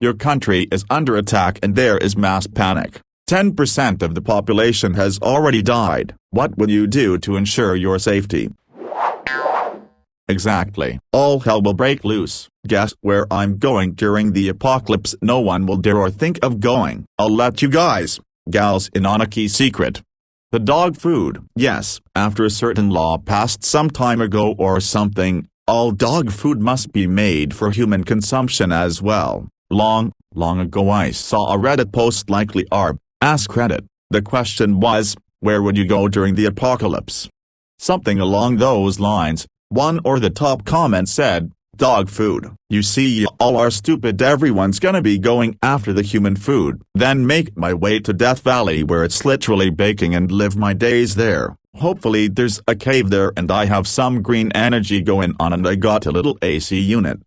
Your country is under attack and there is mass panic. 10% of the population has already died. What will you do to ensure your safety? Exactly. All hell will break loose. Guess where I'm going during the apocalypse? No one will dare or think of going. I'll let you guys, gals in on a key secret. The dog food. Yes, after a certain law passed some time ago or something, all dog food must be made for human consumption as well. Long ago I saw a Reddit post, likely AskReddit. The question was, where would you go during the apocalypse? Something along those lines. One or the top comment said, dog food. You see, y'all are stupid. Everyone's gonna be going after the human food. Then make my way to Death Valley where it's literally baking and live my days there. Hopefully there's a cave there and I have some green energy going on and I got a little AC unit.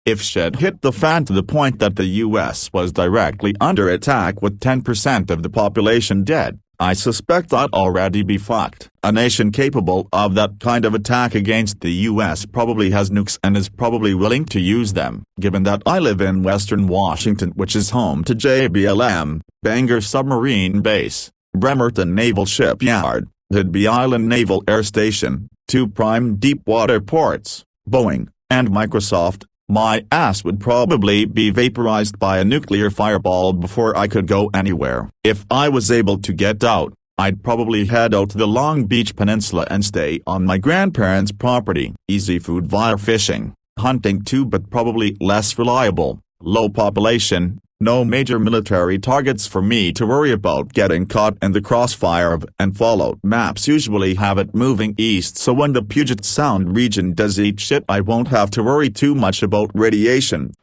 If shit hit the fan to the point that the US was directly under attack with 10% of the population dead, I suspect I'd already be fucked. A nation capable of that kind of attack against the US probably has nukes and is probably willing to use them. Given that I live in Western Washington, which is home to JBLM, Bangor Submarine Base, Bremerton Naval Shipyard, Whidbey Island Naval Air Station, 2 prime deepwater ports, Boeing, and Microsoft, my ass would probably be vaporized by a nuclear fireball before I could go anywhere. If I was able to get out, I'd probably head out to the Long Beach Peninsula and stay on my grandparents' property. Easy food via fishing, hunting too, but probably less reliable. Low population, no major military targets for me to worry about getting caught in the crossfire of, and follow. Maps usually have it moving east, so when the Puget Sound region does eat shit I won't have to worry too much about radiation.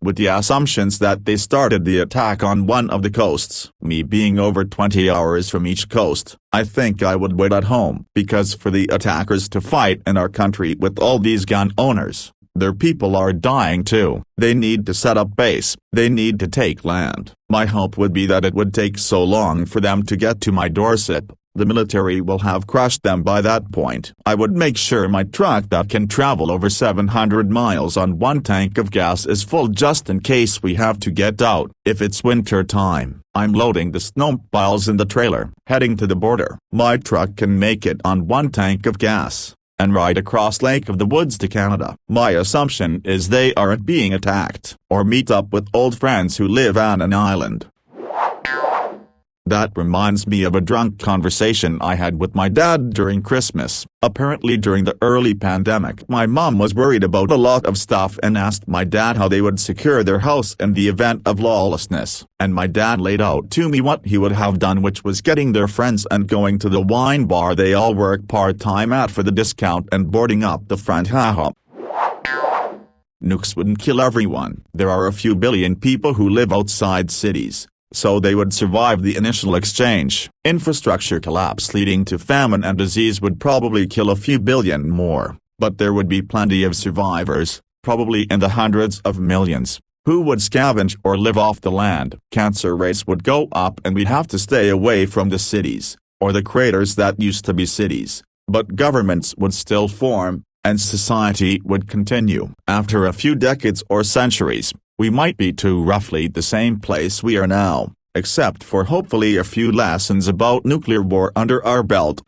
With the assumptions that they started the attack on one of the coasts, me being over 20 hours from each coast, I think I would wait at home. Because for the attackers to fight in our country with all these gun owners, their people are dying too. They need to set up base. They need to take land. My hope would be that it would take so long for them to get to my doorstep. The military will have crushed them by that point. I would make sure my truck that can travel over 700 miles on 1 tank of gas is full just in case we have to get out. If it's winter time, I'm loading the snow piles in the trailer, heading to the border. My truck can make it on 1 tank of gas and ride across Lake of the Woods to Canada. My assumption is they aren't being attacked, or meet up with old friends who live on an island. That reminds me of a drunk conversation I had with my dad during Christmas. Apparently during the early pandemic, my mom was worried about a lot of stuff and asked my dad how they would secure their house in the event of lawlessness. And my dad laid out to me what he would have done, which was getting their friends and going to the wine bar they all work part-time at for the discount and boarding up the front. Haha. Nukes wouldn't kill everyone. There are a few billion people who live outside cities, so they would survive the initial exchange. Infrastructure collapse leading to famine and disease would probably kill a few billion more, but there would be plenty of survivors, probably in the hundreds of millions, who would scavenge or live off the land. Cancer rates would go up and we'd have to stay away from the cities, or the craters that used to be cities, but governments would still form, and society would continue. After a few decades or centuries, we might be to roughly the same place we are now, except for hopefully a few lessons about nuclear war under our belt.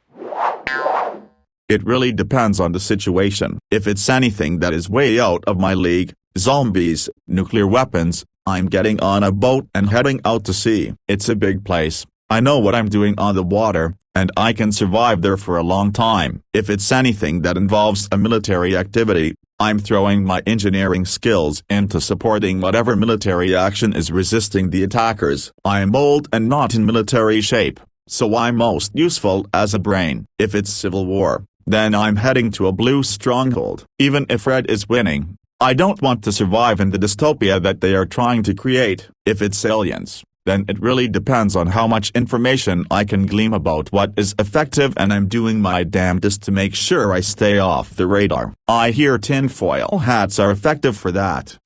It really depends on the situation. If it's anything that is way out of my league, zombies, nuclear weapons, I'm getting on a boat and heading out to sea. It's a big place. I know what I'm doing on the water, and I can survive there for a long time. If it's anything that involves a military activity, I'm throwing my engineering skills into supporting whatever military action is resisting the attackers. I am old and not in military shape, so I'm most useful as a brain. If it's civil war, then I'm heading to a blue stronghold. Even if red is winning, I don't want to survive in the dystopia that they are trying to create. If it's aliens, then it really depends on how much information I can glean about what is effective, and I'm doing my damnedest to make sure I stay off the radar. I hear tinfoil hats are effective for that.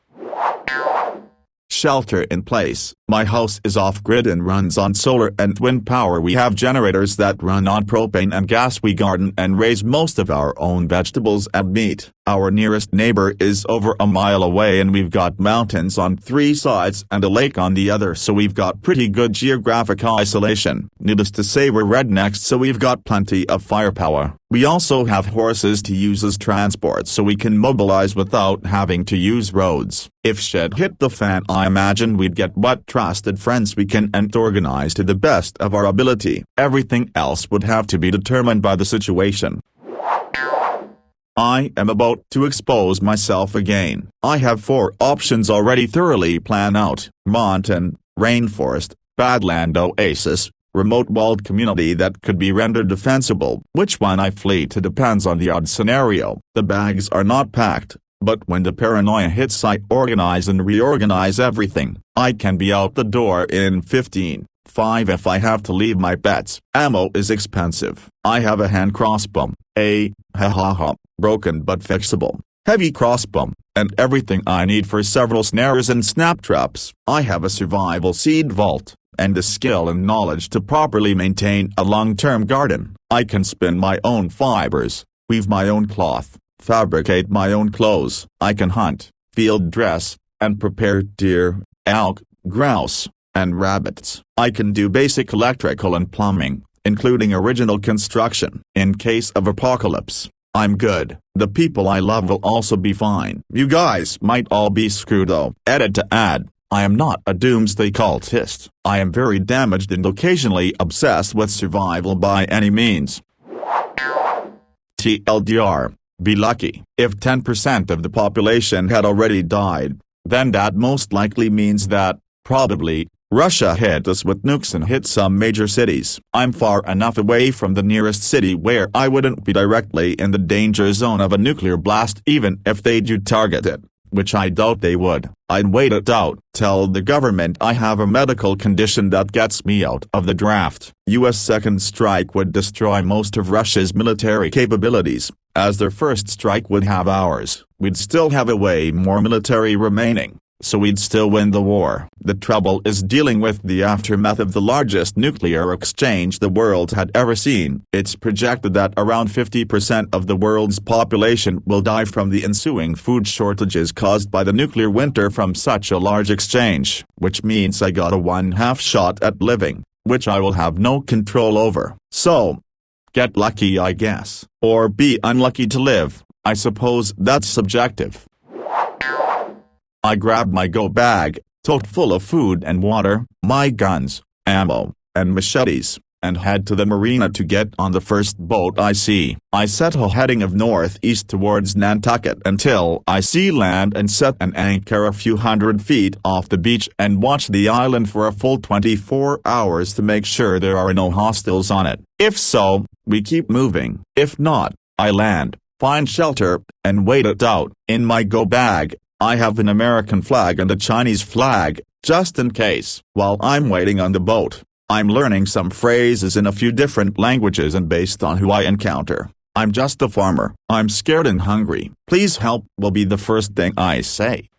Shelter in place. My house is off-grid and runs on solar and wind power. We have generators that run on propane and gas. We garden and raise most of our own vegetables and meat. Our nearest neighbor is over a mile away and we've got mountains on 3 sides and a lake on the other, so we've got pretty good geographic isolation. Needless to say, we're rednecks, so we've got plenty of firepower. We also have horses to use as transport, so we can mobilize without having to use roads. If shit hit the fan, I imagine we'd get what trusted friends we can and organize to the best of our ability. Everything else would have to be determined by the situation. I am about to expose myself again. I have 4 options already thoroughly planned out: mountain, rainforest, badland oasis, remote walled community that could be rendered defensible. Which one I flee to depends on the odd scenario. The bags are not packed, but when the paranoia hits, I organize and reorganize everything. I can be out the door in 15.5 if I have to leave my pets. Ammo is expensive. I have a hand crossbow, broken but fixable, heavy crossbow, and everything I need for several snares and snap traps. I have a survival seed vault, and the skill and knowledge to properly maintain a long-term garden. I can spin my own fibers, weave my own cloth, fabricate my own clothes. I can hunt, field dress, and prepare deer, elk, grouse, and rabbits. I can do basic electrical and plumbing, including original construction. In case of apocalypse, I'm good. The people I love will also be fine. You guys might all be screwed though. Edit to add, I am not a doomsday cultist. I am very damaged and occasionally obsessed with survival by any means. TLDR, be lucky. If 10% of the population had already died, then that most likely means that, probably, Russia hit us with nukes and hit some major cities. I'm far enough away from the nearest city where I wouldn't be directly in the danger zone of a nuclear blast even if they do target it, which I doubt they would. I'd wait it out. Tell the government I have a medical condition that gets me out of the draft. US second strike would destroy most of Russia's military capabilities, as their first strike would have ours. We'd still have a way more military remaining, so we'd still win the war. The trouble is dealing with the aftermath of the largest nuclear exchange the world had ever seen. It's projected that around 50% of the world's population will die from the ensuing food shortages caused by the nuclear winter from such a large exchange, which means I got a 1/2 shot at living, which I will have no control over. So, get lucky, I guess. Or be unlucky to live. I suppose that's subjective. I grabbed my go bag, tote full of food and water, my guns, ammo, and machetes, and head to the marina to get on the first boat I see. I set a heading of northeast towards Nantucket until I see land and set an anchor a few hundred feet off the beach and watch the island for a full 24 hours to make sure there are no hostiles on it. If so, we keep moving. If not, I land, find shelter, and wait it out. In my go bag, I have an American flag and a Chinese flag, just in case. While I'm waiting on the boat, I'm learning some phrases in a few different languages and based on who I encounter. I'm just a farmer. I'm scared and hungry. Please help will be the first thing I say.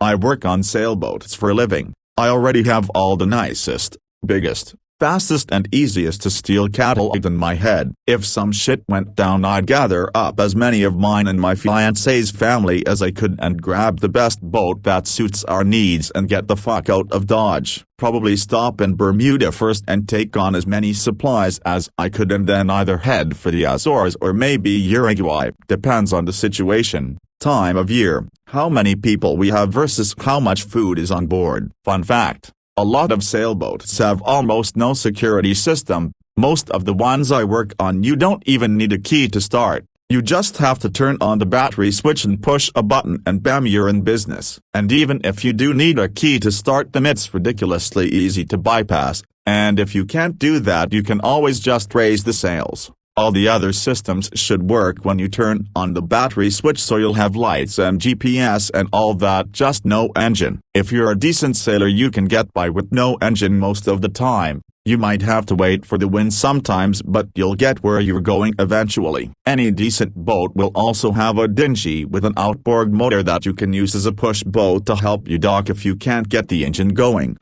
I work on sailboats for a living. I already have all the nicest, biggest, fastest and easiest to steal cattle in my head. If some shit went down, I'd gather up as many of mine and my fiance's family as I could and grab the best boat that suits our needs and get the fuck out of Dodge. Probably stop in Bermuda first and take on as many supplies as I could and then either head for the Azores or maybe Uruguay. Depends on the situation, time of year, how many people we have versus how much food is on board. Fun fact: a lot of sailboats have almost no security system. Most of the ones I work on you don't even need a key to start. You just have to turn on the battery switch and push a button and bam, you're in business. And even if you do need a key to start them, it's ridiculously easy to bypass, and if you can't do that you can always just raise the sails. All the other systems should work when you turn on the battery switch, so you'll have lights and GPS and all that, just no engine. If you're a decent sailor you can get by with no engine most of the time, You might have to wait for the wind sometimes, but you'll get where you're going eventually. Any decent boat will also have a dinghy with an outboard motor that you can use as a push boat to help you dock if you can't get the engine going.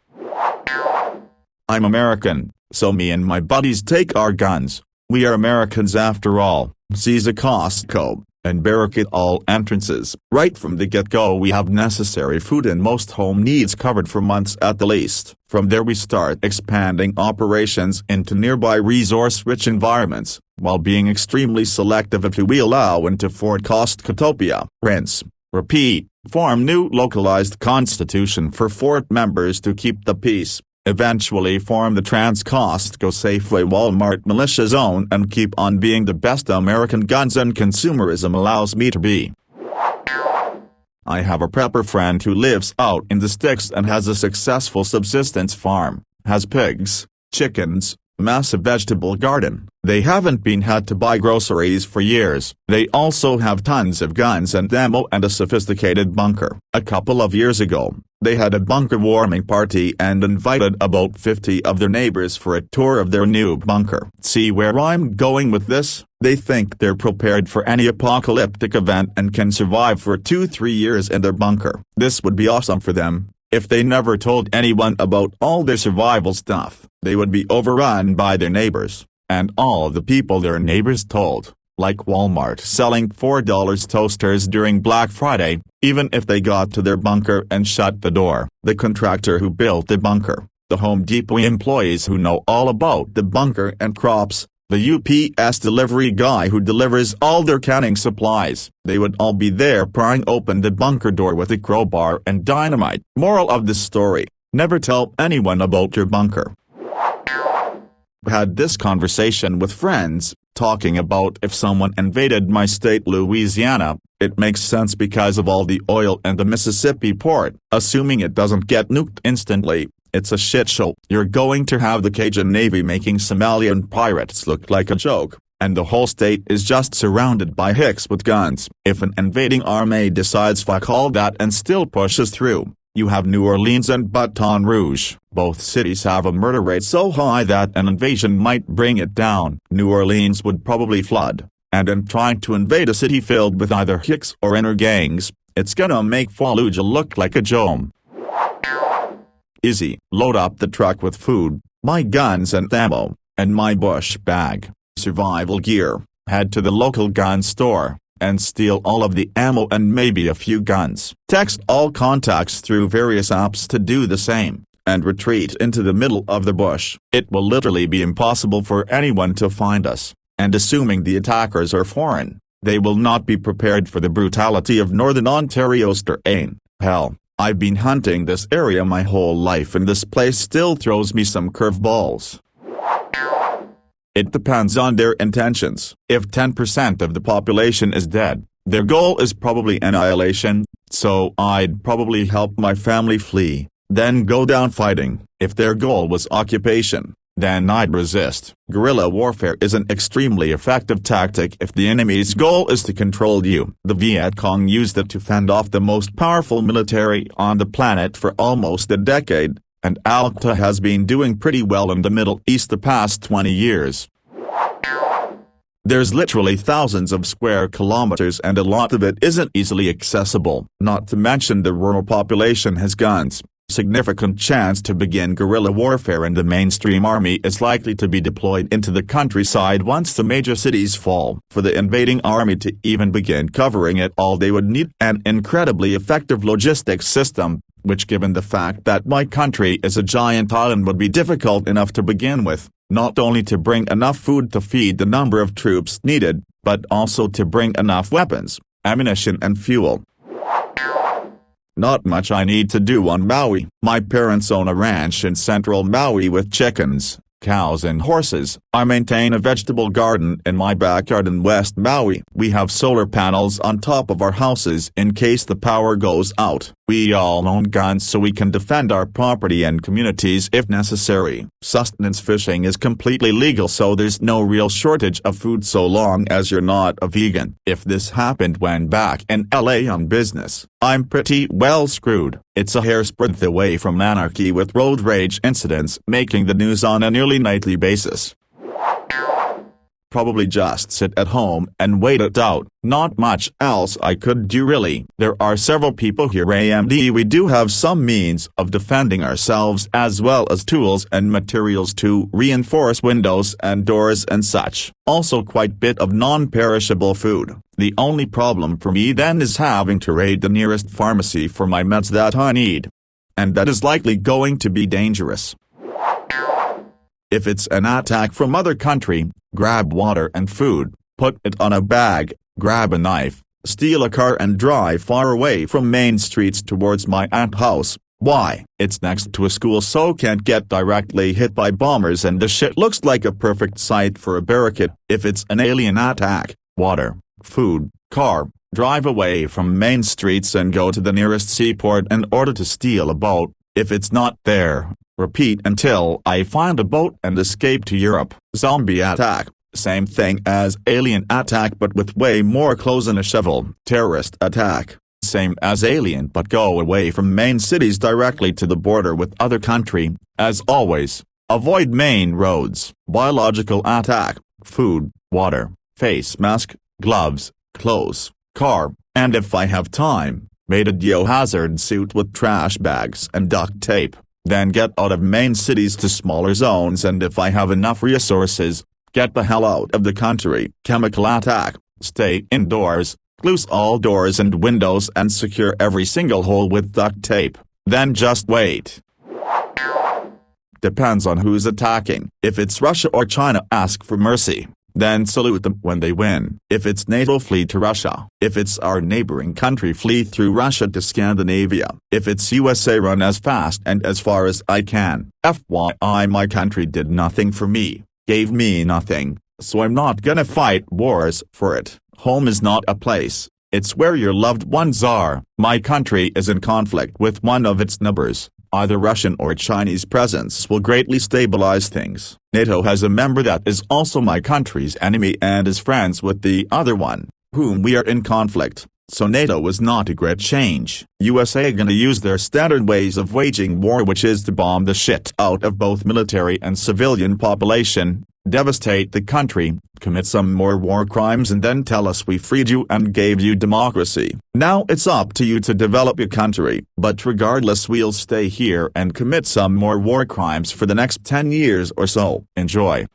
I'm American, so me and my buddies take our guns. We are Americans after all. Seize a Costco and barricade all entrances. Right from the get-go we have necessary food and most home needs covered for months at the least. From there we start expanding operations into nearby resource-rich environments, while being extremely selective of who we allow into Fort Costcotopia. Rinse, repeat, form new localized constitution for Fort members to keep the peace. Eventually form the Trans-Costco Safeway Walmart militia zone and keep on being the best American guns and consumerism allows me to be. I have a prepper friend who lives out in the sticks and has a successful subsistence farm, has pigs, chickens, massive vegetable garden. They haven't been had to buy groceries for years. They also have tons of guns and ammo and a sophisticated bunker. A couple of years ago, they had a bunker warming party and invited about 50 of their neighbors for a tour of their new bunker. See where I'm going with this? They think they're prepared for any apocalyptic event and can survive for 2-3 years in their bunker. This would be awesome for them. If they never told anyone about all their survival stuff, they would be overrun by their neighbors, and all the people their neighbors told, like Walmart selling $4 toasters during Black Friday, even if they got to their bunker and shut the door. The contractor who built the bunker, the Home Depot employees who know all about the bunker and crops, the UPS delivery guy who delivers all their canning supplies, they would all be there prying open the bunker door with a crowbar and dynamite. Moral of the story: never tell anyone about your bunker. Had this conversation with friends, talking about if someone invaded my state Louisiana. It makes sense because of all the oil and the Mississippi port. Assuming it doesn't get nuked instantly, it's a shit show. You're going to have the Cajun Navy making Somalian pirates look like a joke, and the whole state is just surrounded by hicks with guns. If an invading army decides fuck all that and still pushes through, you have New Orleans and Baton Rouge. Both cities have a murder rate so high that an invasion might bring it down. New Orleans would probably flood, and in trying to invade a city filled with either hicks or inner gangs, it's gonna make Fallujah look like a dome. Easy. Load up the truck with food, my guns and ammo, and my bush bag. Survival gear. Head to the local gun store and steal all of the ammo and maybe a few guns. Text all contacts through various apps to do the same, and retreat into the middle of the bush. It will literally be impossible for anyone to find us, and assuming the attackers are foreign, they will not be prepared for the brutality of Northern Ontario's terrain. Hell, I've been hunting this area my whole life and this place still throws me some curveballs. It depends on their intentions. If 10% of the population is dead, their goal is probably annihilation, so I'd probably help my family flee, then go down fighting. If their goal was occupation, then I'd resist. Guerrilla warfare is an extremely effective tactic if the enemy's goal is to control you. The Viet Cong used it to fend off the most powerful military on the planet for almost a decade, and Al-Qaeda has been doing pretty well in the Middle East the past 20 years. There's literally thousands of square kilometers and a lot of it isn't easily accessible. Not to mention the rural population has guns, significant chance to begin guerrilla warfare, and the mainstream army is likely to be deployed into the countryside once the major cities fall. For the invading army to even begin covering it all, they would need an incredibly effective logistics system, which, given the fact that my country is a giant island, would be difficult enough to begin with, not only to bring enough food to feed the number of troops needed, but also to bring enough weapons, ammunition and fuel. Not much I need to do on Maui. My parents own a ranch in central Maui with chickens, cows and horses. I maintain a vegetable garden in my backyard in West Maui. We have solar panels on top of our houses in case the power goes out. We all own guns so we can defend our property and communities if necessary. Sustenance fishing is completely legal, so there's no real shortage of food so long as you're not a vegan. If this happened when back in LA on business, I'm pretty well screwed. It's a hair's breadth away from anarchy, with road rage incidents making the news on a nearly nightly basis. Probably just sit at home and wait it out. Not much else I could do really. There are several people here and we do have some means of defending ourselves, as well as tools and materials to reinforce windows and doors and such. Also quite bit of non-perishable food. The only problem for me then is having to raid the nearest pharmacy for my meds that I need. And that is likely going to be dangerous. If it's an attack from other country, grab water and food, put it on a bag, grab a knife, steal a car and drive far away from main streets towards my aunt's house. Why? It's next to a school, so can't get directly hit by bombers, and the shit looks like a perfect site for a barricade. If it's an alien attack, water, food, car, drive away from main streets and go to the nearest seaport in order to steal a boat. If it's not there, repeat until I find a boat and escape to Europe. Zombie attack. Same thing as alien attack, but with way more clothes and a shovel. Terrorist attack. Same as alien, but go away from main cities directly to the border with other country. As always, avoid main roads. Biological attack. Food, water, face mask, gloves, clothes, car, and if I have time, made a biohazard suit with trash bags and duct tape. Then get out of main cities to smaller zones, and if I have enough resources, get the hell out of the country. Chemical attack. Stay indoors, close all doors and windows and secure every single hole with duct tape. Then just wait. Depends on who's attacking. If it's Russia or China, ask for mercy. Then salute them when they win. If it's NATO, flee to Russia. If it's our neighboring country, flee through Russia to Scandinavia. If it's USA, run as fast and as far as I can. FYI, my country did nothing for me, gave me nothing, so I'm not gonna fight wars for it. Home is not a place, it's where your loved ones are. My country is in conflict with one of its neighbors. Either Russian or Chinese presence will greatly stabilize things. NATO has a member that is also my country's enemy and is friends with the other one, whom we are in conflict, so NATO is not a great change. USA gonna use their standard ways of waging war, which is to bomb the shit out of both military and civilian population, devastate the country, commit some more war crimes, and then tell us we freed you and gave you democracy. Now it's up to you to develop your country, but regardless, we'll stay here and commit some more war crimes for the next 10 years or so. Enjoy.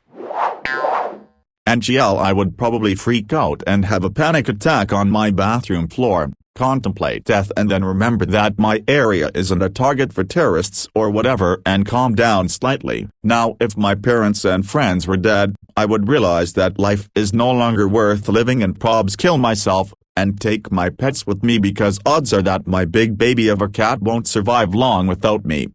NGL, I would probably freak out and have a panic attack on my bathroom floor, contemplate death, and then remember that my area isn't a target for terrorists or whatever, and calm down slightly. Now, if my parents and friends were dead, I would realize that life is no longer worth living and probs kill myself, and take my pets with me, because odds are that my big baby of a cat won't survive long without me.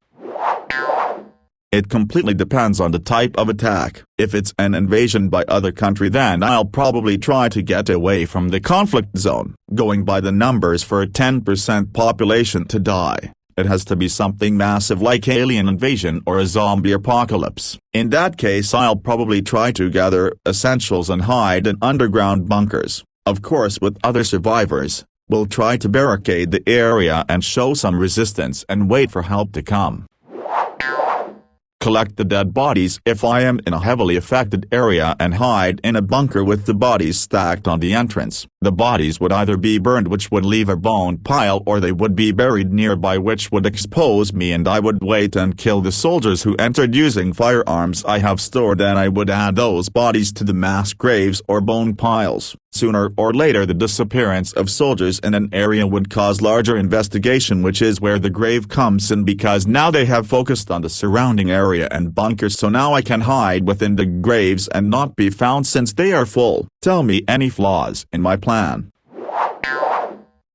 It completely depends on the type of attack. If it's an invasion by other country, then I'll probably try to get away from the conflict zone. Going by the numbers, for a 10% population to die, it has to be something massive like alien invasion or a zombie apocalypse. In that case, I'll probably try to gather essentials and hide in underground bunkers. Of course, with other survivors, we'll try to barricade the area and show some resistance and wait for help to come. Collect the dead bodies if I am in a heavily affected area and hide in a bunker with the bodies stacked on the entrance. The bodies would either be burned, which would leave a bone pile, or they would be buried nearby, which would expose me, and I would wait and kill the soldiers who entered using firearms I have stored. Then I would add those bodies to the mass graves or bone piles. Sooner or later, the disappearance of soldiers in an area would cause larger investigation, which is where the grave comes in, because now they have focused on the surrounding area and bunkers, so now I can hide within the graves and not be found since they are full. Tell me any flaws in my plan.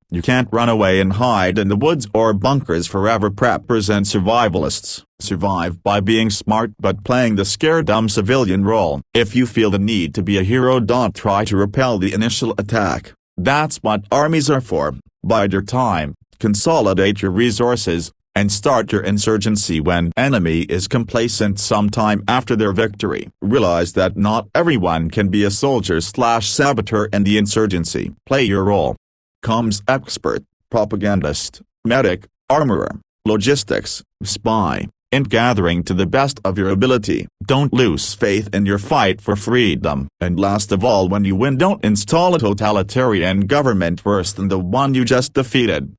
You can't run away and hide in the woods or bunkers forever. Preppers and survivalists survive by being smart but playing the scared dumb civilian role. If you feel the need to be a hero, don't try to repel the initial attack. That's what armies are for. Bide your time, Consolidate your resources, and start your insurgency when enemy is complacent sometime after their victory. Realize that not everyone can be a soldier/saboteur in the insurgency. Play your role. Comms expert, propagandist, medic, armorer, logistics, spy, in gathering to the best of your ability. Don't lose faith in your fight for freedom. And last of all, when you win, don't install a totalitarian government worse than the one you just defeated.